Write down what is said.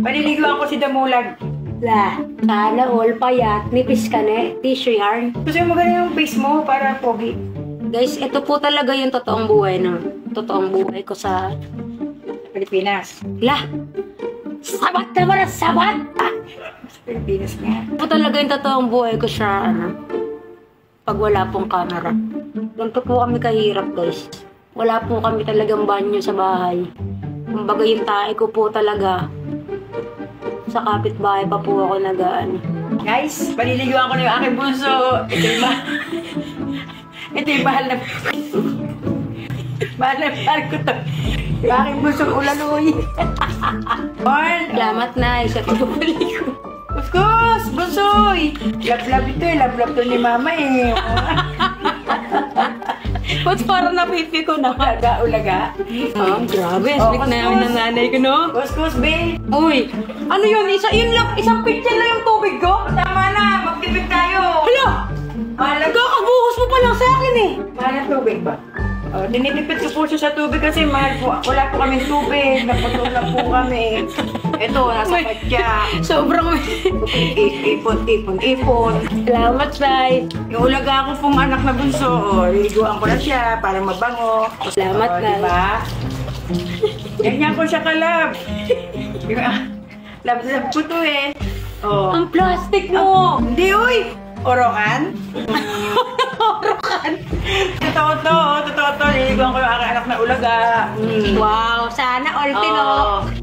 Paliliguan ko si Damulag. La, sana all payat, nipis ka na, tissue yarn. Gusto mo maganda yung face mo para pogi. Guys, ito po talaga yung totoong buhay ko sa Pilipinas. La, sabat naman ang sabat! Sa Pilipinas nga. Ito po talaga yung totoong buhay ko sa pag wala pong camera. Ganito po kami kahirap, guys. Wala po kami talagang banyo sa bahay. Kumbaga yung tae ko po talaga. Sa kapitbahay pa po ako nag-ano. Guys, paliliguan ko na yung aking bunso. Ito yung mahal na... mahal ko to. Yung aking bunso ulaluy. Salamat na, isa po paligo. Kuskus! Bunsoy! Love-love ito eh. Love-love to ni mama eh. Ba't parang napipi ko na? Ulaga. Grabe. Sweet na namin ng nanay ko, no? Kuskus, be. Uy, ano yun? Isang pitchen lang yung tubig ko? Tama na. Magtipid tayo. Hala! Nagkakabuhos mo pa lang sa akin eh. Mahal ang tubig ba? Dinitipid ko po siya sa tubig kasi mahal po. Wala po kami tubig. Napatulog na po kami. Ito, nasa patya. Sobrang Ipon. Salamat, Sai. Yung ulaga ko pong anak na bunso, liguan ko na siya para mabango. Salamat, Nay. Diba? Ganyan ko siya kalab. Love ko to eh. Oh. Ang plastic mo! Hindi, uy! Orokan? Orokan! Totoo to. Liliguan ko yung aking anak na ulaga. Wow, sana all Oo.